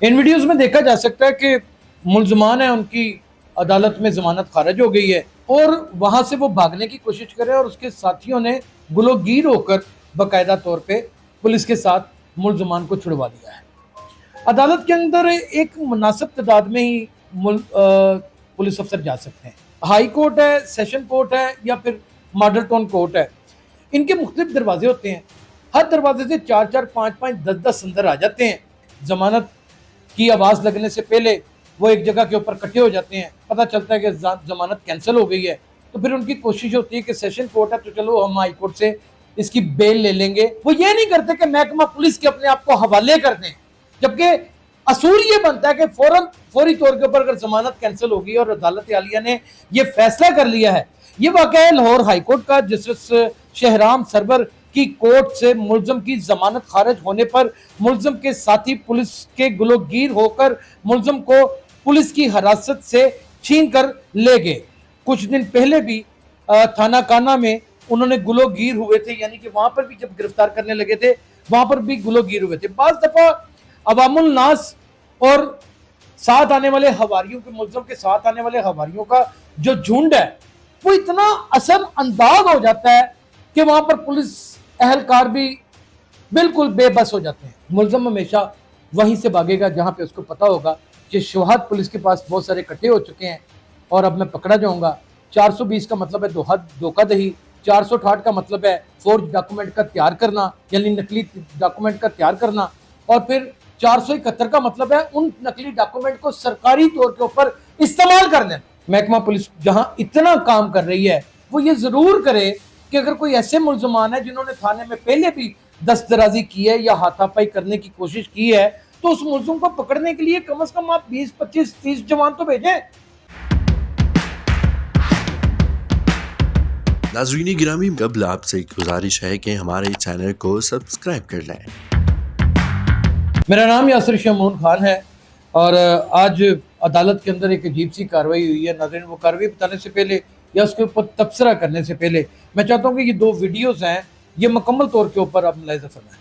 इन videos में देखा जा सकता है कि मुल्ज़मान है, उनकी अदालत में जमानत खारिज हो गई है और वहां से वो भागने की कोशिश करे और उसके साथियों ने गुलोगीर होकर बाकायदा तौर पे पुलिस के साथ मुल्ज़मान को छुड़वा दिया है। अदालत के अंदर एक मुनासिब तादाद में ही पुलिस अफसर जा सकते हैं। हाई कोर्ट है, सेशन कोर्ट है या फिर मॉडल टाउन कोर्ट है, इनके मुख्तलिफ दरवाजे होते हैं। हर दरवाजे से 4-4, 5-5, 10-10 अंदर आ जाते हैं। जमानत की आवाज़ लगने से पहले वो एक जगह के ऊपर इकट्ठे हो जाते हैं। पता चलता है कि जमानत कैंसिल हो गई है, तो फिर उनकी कोशिश होती है कि सेशन कोर्ट है तो चलो हम हाई कोर्ट से इसकी बेल ले लेंगे। वो ये नहीं करते कि महकमा पुलिस के अपने आप को हवाले कर दें, जबकि असूल ये बनता है कि फौरी तौर के ऊपर अगर जमानत कैंसिल होगी और अदालत आलिया ने ये फैसला कर लिया है। ये वाक़या है लाहौर हाई कोर्ट का, जस्टिस शहराम सरवर की कोर्ट से मुल्ज़म की जमानत खारिज होने पर मुल्ज़म के साथी पुलिस के गुलोगीर होकर मुल्ज़म को पुलिस की हिरासत से छीन कर ले गए। कुछ दिन पहले भी थाना काना में उन्होंने गुलोगीर हुए थे, यानी कि वहां पर भी जब गिरफ्तार करने लगे थे वहां पर भी गुलोगीर हुए थे। बाज़ दफा अवामुल नास और साथ आने वाले हवारियों के, मुल्ज़म के साथ आने वाले हवारियों का जो झुंड है वो इतना असर अंदाज हो जाता है कि वहां पर पुलिस अहलकार भी बिल्कुल बेबस हो जाते हैं। मुल्ज़म हमेशा वहीं से भागेगा जहां पे उसको पता होगा कि शुहाद पुलिस के पास बहुत सारे इकट्ठे हो चुके हैं और अब मैं पकड़ा जाऊंगा। 420 का मतलब है धोखाधड़ी, 468 का मतलब है फोर्ज डॉक्यूमेंट का तैयार करना, यानी नकली डॉक्यूमेंट का तैयार करना, और फिर 471 का मतलब है उन नकली डॉक्यूमेंट को सरकारी तौर के ऊपर इस्तेमाल कर लेना। महकमा पुलिस जहां इतना काम कर रही है वो ये जरूर करे कि अगर कोई ऐसे मुल्ज़मान है जिन्होंने थाने में पहले भी दस्तदराजी की है या हाथापाई करने की कोशिश की है, तो उस मुल्ज़िम को पकड़ने के लिए कम से कम आप 20, 25, 30 जवान तो भेजें। नाज़रीन गिरामी, कबल आपसे एक गुजारिश है कि हमारे चैनल को सब्सक्राइब कर लें। मेरा नाम यासिर शमून खान है और आज अदालत के अंदर एक अजीब सी कार्रवाई हुई है। नाज़रीन, वो कार्रवाई बताने से पहले या उसके ऊपर तबसरा करने से पहले मैं चाहता हूँ कि ये 2 वीडियोस हैं, ये मुकम्मल तौर के ऊपर आप मुलाहिज़ा फरमाएं।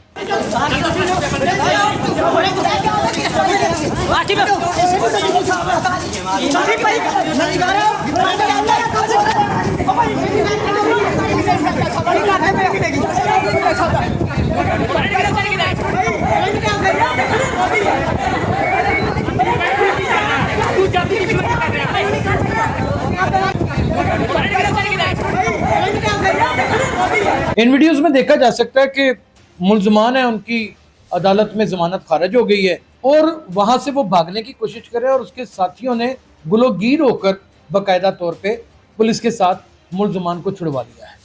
इन वीडियोस में देखा जा सकता है कि मुल्ज़मान है, उनकी अदालत में जमानत खारिज हो गई है और वहां से वो भागने की कोशिश करे और उसके साथियों ने गुलोगीर होकर बाकायदा तौर पे पुलिस के साथ मुल्ज़मान को छुड़वा लिया है।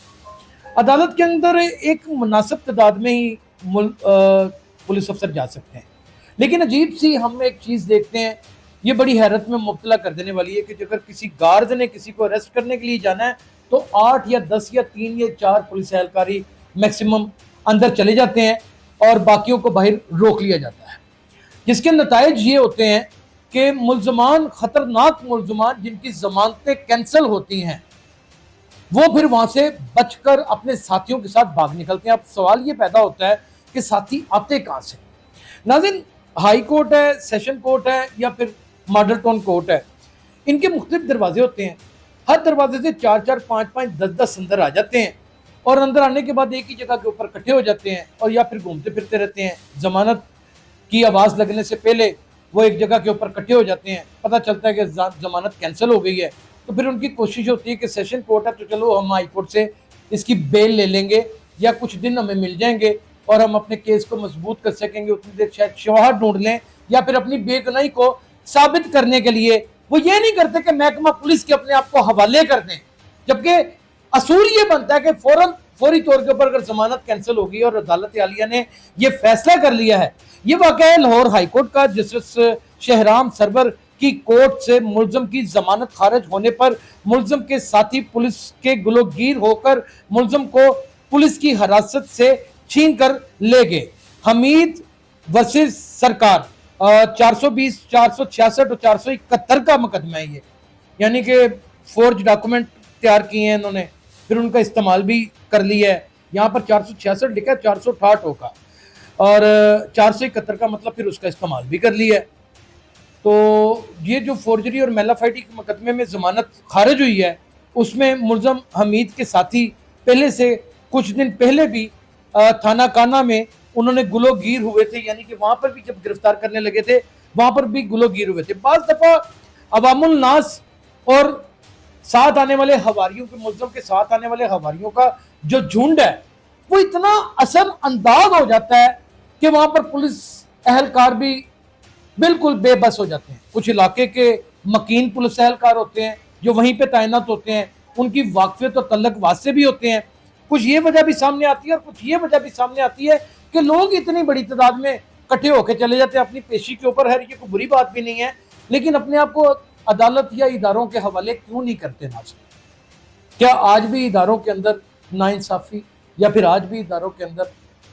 अदालत के अंदर एक मुनासिब तादाद में ही पुलिस अफसर जा सकते हैं, लेकिन अजीब सी हम एक चीज़ देखते हैं, ये बड़ी हैरत में मुब्तला कर देने वाली है कि अगर किसी गार्ड ने किसी को अरेस्ट करने के लिए जाना है तो 8 या 10 या 3 या 4 पुलिस एहलकारी मैक्सिमम अंदर चले जाते हैं और बाकियों को बाहर रोक लिया जाता है, जिसके नताइज ये होते हैं कि मुल्ज़मान, खतरनाक मुल्ज़मान जिनकी जमानतें कैंसिल होती हैं, वो फिर वहां से बचकर अपने साथियों के साथ भाग निकलते हैं। अब सवाल ये पैदा होता है कि साथी आते कहाँ से? नाज़रीन, हाई कोर्ट है, सेशन कोर्ट है या फिर मॉडल टाउन कोर्ट है, इनके मुख्तलिफ दरवाजे होते हैं। हर दरवाजे से 4-4, 5-5, 10-10 अंदर आ जाते हैं और अंदर आने के बाद एक ही जगह के ऊपर इकट्ठे हो जाते हैं और या फिर घूमते फिरते रहते हैं। जमानत की आवाज़ लगने से पहले वो एक जगह के ऊपर इकट्ठे हो जाते हैं। पता चलता है कि जमानत कैंसिल हो गई है, तो फिर उनकी कोशिश होती है कि सेशन कोर्ट है तो चलो हम हाई कोर्ट से इसकी बेल ले लेंगे या कुछ दिन हमें मिल जाएंगे और हम अपने केस को मजबूत कर सकेंगे। उतनी देर शायद शवाहद ढूंढ लें या फिर अपनी बेगुनाही को साबित करने के लिए वो ये नहीं करते कि महकमा पुलिस के अपने आप को हवाले कर दें, जबकि असूल ये बनता है कि फौरी तौर के ऊपर अगर जमानत कैंसिल होगी और अदालत आलिया ने ये फैसला कर लिया है। ये वाक़या है लाहौर हाई कोर्ट का, जस्टिस शहराम सरवर की कोर्ट से मुल्ज़म की जमानत खारिज होने पर मुल्ज़म के साथी पुलिस के गुलोगीर होकर मुल्ज़म को पुलिस की हिरासत से छीन कर ले गए। हमीद वर्सेस सरकार 420, 466 और 471 का मुकदमा है ये। यानी कि फोर्ज डॉक्यूमेंट तैयार किए हैं इन्होंने, फिर उनका इस्तेमाल भी कर लिया है। यहाँ पर 466 लिखा है, 468 होगा, और 471 का मतलब फिर उसका इस्तेमाल भी कर लिया है। तो ये जो फोर्जरी और मेलाफाइटी के मुकदमे में ज़मानत खारिज हुई है, उसमें मुलज़म हमीद के साथी पहले से कुछ दिन पहले भी थाना काना में उन्होंने गुलोगीर हुए थे, यानी कि वहाँ पर भी जब गिरफ्तार करने लगे थे वहाँ पर भी गुलोगीर हुए थे। बाज़ दफ़ा अवामुल नास और साथ आने वाले हवारियों के, मुलज़म के साथ आने वाले हवारियों का जो झुंड है वो इतना असर अंदाज हो जाता है कि वहाँ पर पुलिस अहलकार भी बिल्कुल बेबस हो जाते हैं। कुछ इलाके के मकीन पुलिस एहलकार होते हैं जो वहीं पे तैनात होते हैं, उनकी वाकफियत और तल्लक वास्ते भी होते हैं। कुछ ये वजह भी सामने आती है और कुछ ये वजह भी सामने आती है कि लोग इतनी बड़ी तादाद में इकट्ठे होकर चले जाते हैं अपनी पेशी के ऊपर। है ये कोई बुरी बात भी नहीं है, लेकिन अपने आप को अदालत या इदारों के हवाले क्यों नहीं करते नाज़रीन? क्या आज भी इदारों के अंदर नाइंसाफ़ी या फिर आज भी इदारों के अंदर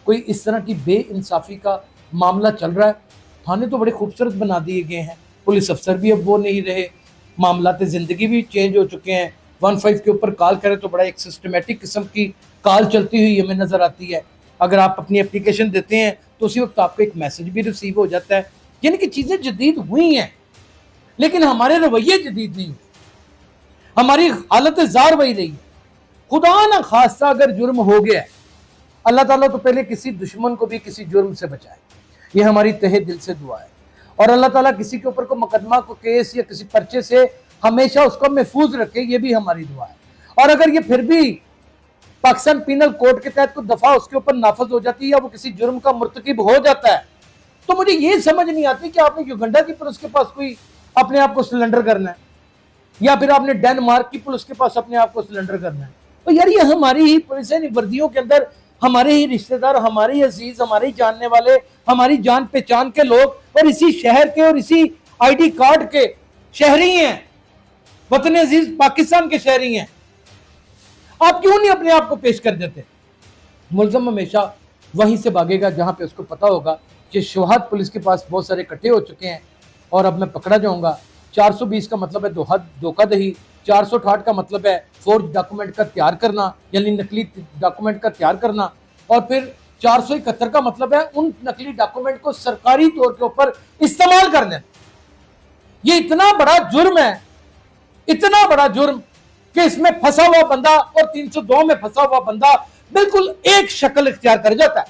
कोई इस तरह की बेइंसाफ़ी का मामला चल रहा है? थाने तो बड़े खूबसूरत बना दिए गए हैं, पुलिस अफसर भी अब वो नहीं रहे, मामलाते ज़िंदगी भी चेंज हो चुके हैं। 15 के ऊपर कॉल करें तो बड़ा एक सिस्टमेटिक किस्म की कॉल चलती हुई हमें नज़र आती है। अगर आप अपनी एप्लीकेशन देते हैं तो उसी वक्त आपको एक मैसेज भी रिसीव हो जाता है। यानी कि चीज़ें जदीद हुई हैं, लेकिन हमारे रवैये जदीद नहीं हुए, हमारी हालत ज़ार वही रही है। खुदा ना खास्ता अगर जुर्म हो गया है, अल्लाह ताला तो पहले किसी दुश्मन को भी किसी जुर्म से बचाए, ये हमारी तहे दिल से दुआ है। और अल्लाह ताला किसी के ऊपर को मुकदमा को केस या किसी पर्चे से हमेशा उसको महफूज रखे, ये भी हमारी दुआ है। और अगर ये फिर भी पाकिस्तान पीनल कोड के तहत कोई दफ़ा उसके ऊपर नाफज हो जाती है या वो किसी जुर्म का मुर्तकिब हो जाता है, तो मुझे ये समझ नहीं आती कि आपने युगंडा की पुलिस के पास कोई अपने आप को सिलेंडर करना है या फिर आपने डेनमार्क की पुलिस के पास अपने आप को सिलेंडर करना है। तो यार ये हमारी ही पुलिस है, वर्दियों के अंदर हमारे ही रिश्तेदार, हमारे ही अजीज, हमारे ही जानने वाले, हमारी जान पहचान के लोग और इसी शहर के और इसी आईडी कार्ड के शहरी हैं, वतन अजीज पाकिस्तान के शहरी हैं। आप क्यों नहीं अपने आप को पेश कर देते? मुलज़म हमेशा वहीं से भागेगा जहां पे उसको पता होगा कि शवाहद पुलिस के पास बहुत सारे इकट्ठे हो चुके हैं और अब मैं पकड़ा जाऊंगा। 420 का मतलब है धोखाधड़ी, 468 का मतलब है फोर्ज डॉक्यूमेंट का तैयार करना, यानी नकली डॉक्यूमेंट का तैयार करना, और फिर 471 का मतलब है उन नकली डॉक्यूमेंट को सरकारी तौर के ऊपर इस्तेमाल कर लेना। ये इतना बड़ा जुर्म है, इतना बड़ा जुर्म कि इसमें फंसा हुआ बंदा और 302 में फंसा हुआ बंदा बिल्कुल एक शक्ल इख्तियार कर जाता है।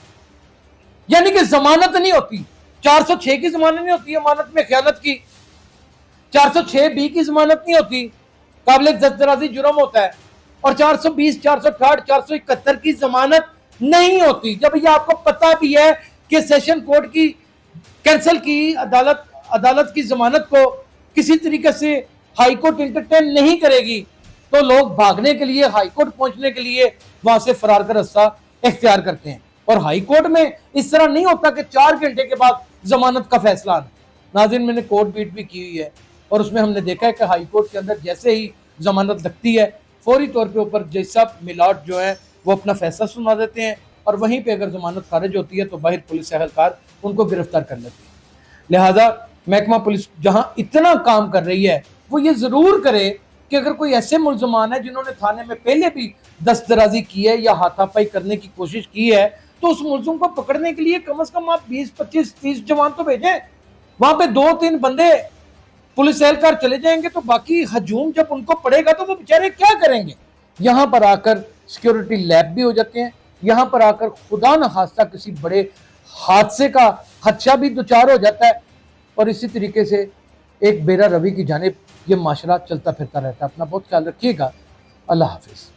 यानी कि जमानत नहीं होती, 406 की जमानत नहीं होती अमानत में ख्यानत की, 406 बी की जमानत नहीं होती, काबिल दराजी जुर्म होता है, और 420, 468, 471 की जमानत नहीं होती। जब ये आपको पता भी है कि सेशन कोर्ट की कैंसिल की अदालत की जमानत को किसी तरीके से हाई कोर्ट इंटरटेन नहीं करेगी, तो लोग भागने के लिए, हाई कोर्ट पहुंचने के लिए वहां से फरार का रास्ता इख्तियार करते हैं। और हाई कोर्ट में इस तरह नहीं होता कि 4 घंटे के बाद जमानत का फैसला आना। नाज़रीन, मैंने कोर्ट बीट भी की हुई है और उसमें हमने देखा है कि हाई कोर्ट के अंदर जैसे ही जमानत लगती है, फौरी तौर पे ऊपर जज साहब मिलाट जो है वो अपना फैसला सुना देते हैं, और वहीं पे अगर जमानत खारिज होती है तो बाहर पुलिस एहलकार उनको गिरफ्तार कर लेती है। लिहाजा महकमा पुलिस जहां इतना काम कर रही है, वो ये ज़रूर करे कि अगर कोई ऐसे मुलजमान है जिन्होंने थाने में पहले भी दस्तराजी की है या हाथापाई करने की कोशिश की है, तो उस मुलजिम को पकड़ने के लिए कम से कम आप 20, 25, 30 जवान तो भेजें। वहां पे 2-3 बंदे पुलिस एहलकार चले जाएंगे तो बाकी हजूम जब उनको पड़ेगा तो वो बेचारे क्या करेंगे? यहाँ पर आकर सिक्योरिटी लैब भी हो जाते हैं, यहाँ पर आकर खुदा न खास्ता किसी बड़े हादसे का खदशा भी दुचार हो जाता है, और इसी तरीके से एक बेरा रवि की जानिब ये माशरा चलता फिरता रहता है। अपना बहुत ख्याल रखिएगा। अल्लाह हाफिज़।